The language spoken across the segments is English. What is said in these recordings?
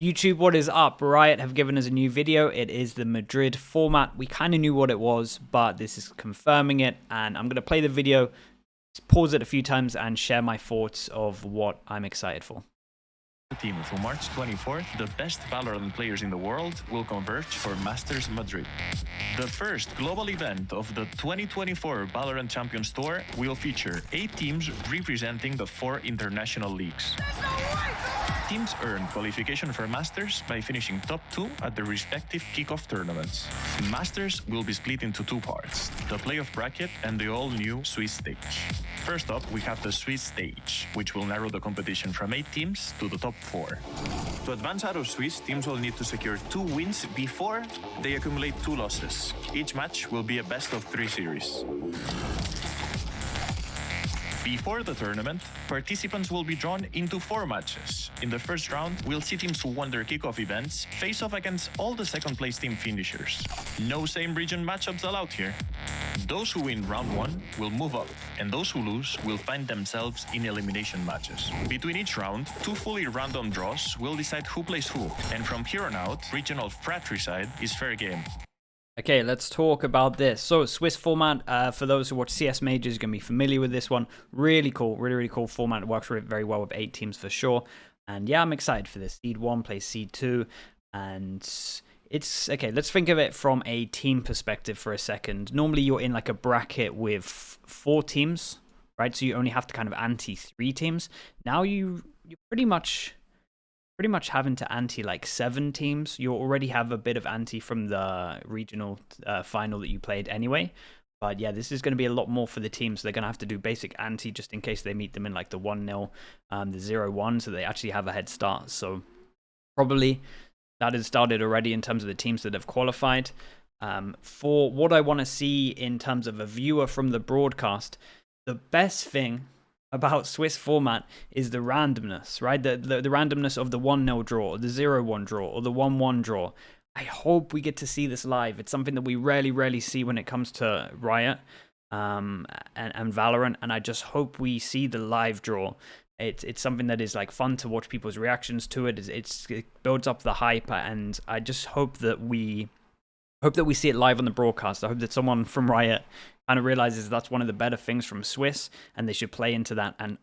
YouTube, what is up? Riot have given us a new video. It is the Madrid format. We kind of knew what it was, but this is confirming it, and I'm going to play the video, pause it a few times, and share my thoughts of what I'm excited for. Team for March 24th, the best Valorant players in the world will converge for Masters Madrid. The first global event of the 2024 Valorant Champions Tour will feature 8 teams representing the 4 international leagues. Teams earn qualification for Masters by finishing top 2 at their respective kickoff tournaments. Masters will be split into 2 parts, the playoff bracket and the all-new Swiss stage. First up, we have the Swiss stage, which will narrow the competition from 8 teams to the top 4. To advance out of Swiss, teams will need to secure 2 wins before they accumulate 2 losses. Each match will be a best-of-3 series. Before the tournament, participants will be drawn into 4 matches. In the first round, we'll see teams who won their kickoff events face off against all the second-place team finishers. No same region matchups allowed here. Those who win round 1 will move up, and those who lose will find themselves in elimination matches. Between each round, 2 fully random draws will decide who plays who, and from here on out, regional fratricide is fair game. Okay, let's talk about this. So, Swiss format, for those who watch CS Majors, you're going to be familiar with this one. Really cool, really cool format. It works very well with 8 teams for sure. And yeah, I'm excited for this. Seed 1 plays Seed 2. And it's, okay, let's think of it from a team perspective for a second. Normally, you're in like a bracket with 4 teams, right? So you only have to kind of ante 3 teams. Now you're pretty much having to ante like 7 teams. You already have a bit of ante from the regional final that you played anyway. But yeah, this is going to be a lot more for the teams. So they're going to have to do basic ante just in case they meet them in like the 1-0, the 0-1, so they actually have a head start. So probably that has started already in terms of the teams that have qualified. For what I want to see in terms of a viewer from the broadcast, the best thing about Swiss format is the randomness, right? The randomness of the 1-0 draw, or the 0-1 draw, or the 1-1 draw. I hope we get to see this live. It's something that we rarely see when it comes to Riot and Valorant, and I just hope we see the live draw. It's something that is like fun to watch people's reactions to it. It builds up the hype, and I just hope that we see it live on the broadcast. I hope that someone from Riot kind of realizes that's one of the better things from Swiss, and they should play into that. And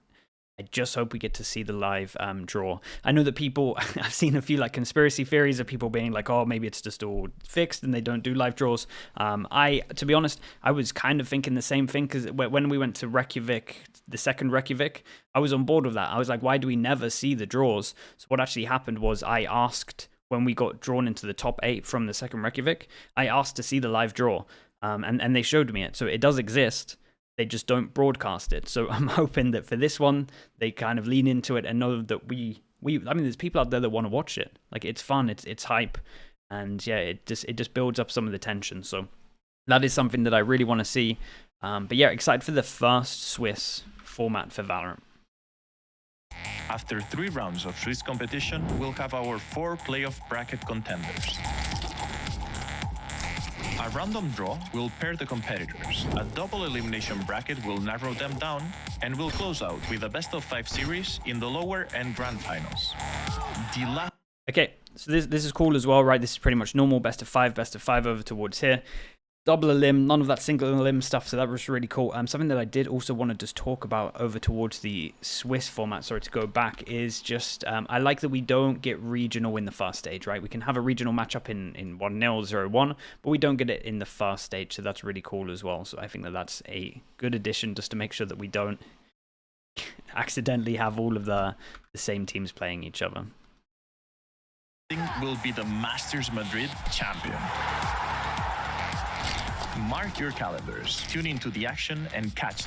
I just hope we get to see the live draw. I know that people, I've seen a few like conspiracy theories of people being like, oh, maybe it's just all fixed and they don't do live draws. To be honest, I was kind of thinking the same thing, because when we went to Reykjavik, the second Reykjavik, I was on board with that. I was like, why do we never see the draws? So what actually happened was I asked, when we got drawn into the top 8 from the second Reykjavik, I asked to see the live draw. And they showed me it. So it does exist. They just don't broadcast it. So I'm hoping that for this one, they kind of lean into it and know that I mean, there's people out there that want to watch it. Like, it's fun, it's hype. And yeah, it just builds up some of the tension. So that is something that I really want to see. But yeah, excited for the first Swiss format for Valorant. After 3 rounds of Swiss competition, we'll have our 4 playoff bracket contenders. A random draw will pair the competitors. A double elimination bracket will narrow them down, and will close out with a best-of-5 series in the lower and grand finals. Okay, so this is cool as well, right? This is pretty much normal best of 5 over towards here. Double elim, none of that single elim stuff, so that was really cool. Something that I did also want to just talk about over towards the Swiss format, sorry to go back, is just, I like that we don't get regional in the first stage, right? We can have a regional matchup in 1-0, 0-1, but we don't get it in the first stage, so that's really cool as well. So I think that that's a good addition, just to make sure that we don't accidentally have all of the same teams playing each other. Will be the Masters Madrid champion. Mark your calendars, tune into the action, and catch.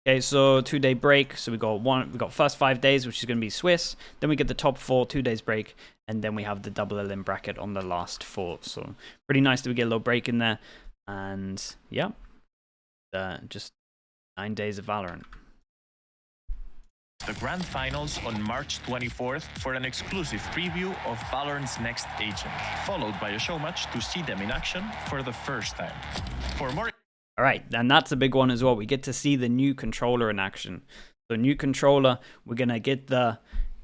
Okay, so 2-day break. So we got first 5 days, which is going to be Swiss. Then we get the top 4, 2 days break, and then we have the double elim bracket on the last 4. So pretty nice that we get a little break in there. And yeah, just 9 days of Valorant. The grand finals on March 24th for an exclusive preview of Valorant's next agent, followed by a show match to see them in action for the first time. For more... All right, and that's a big one as well. We get to see the new controller in action. So new controller, we're going to get the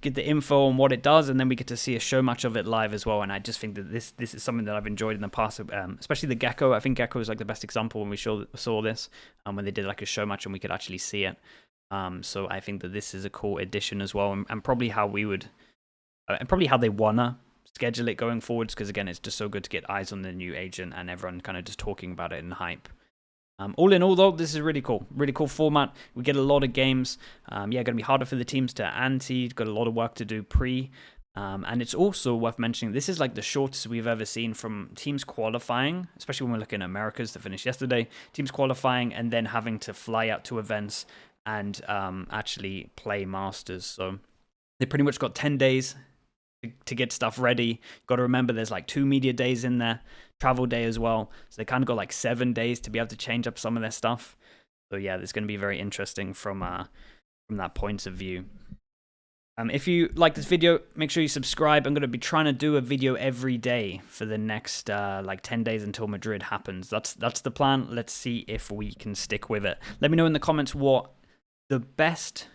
get the info on what it does, and then we get to see a show match of it live as well. And I just think that this is something that I've enjoyed in the past, especially the Gecko. I think Gecko is like the best example when we saw this, when they did like a show match and we could actually see it. So I think that this is a cool addition as well, and probably how we would, and probably how they wanna schedule it going forwards, because again, it's just so good to get eyes on the new agent and everyone kind of just talking about it in hype. All in all, though, this is really cool format. We get a lot of games. Going to be harder for the teams to ante. Got a lot of work to do pre. And it's also worth mentioning, this is like the shortest we've ever seen from teams qualifying, especially when we're looking at Americas that finished yesterday. Teams qualifying and then having to fly out to events and actually play Masters. So they pretty much got 10 days to get stuff ready. Got to remember there's like 2 media days in there, travel day as well. So they kind of got like 7 days to be able to change up some of their stuff. So yeah, it's going to be very interesting from that point of view. If you like this video, make sure you subscribe. I'm going to be trying to do a video every day for the next like 10 days until Madrid happens. That's the plan. Let's see if we can stick with it. Let me know in the comments what the best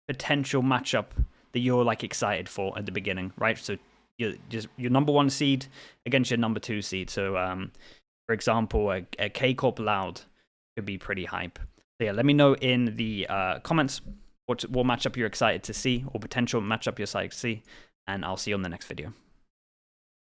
potential matchup that you're like excited for at the beginning, right? So you're just your number 1 seed against your number 2 seed. So for example, a K-Corp Loud could be pretty hype. So yeah, let me know in the comments what matchup you're excited to see, or potential matchup you're excited to see, and I'll see you on the next video.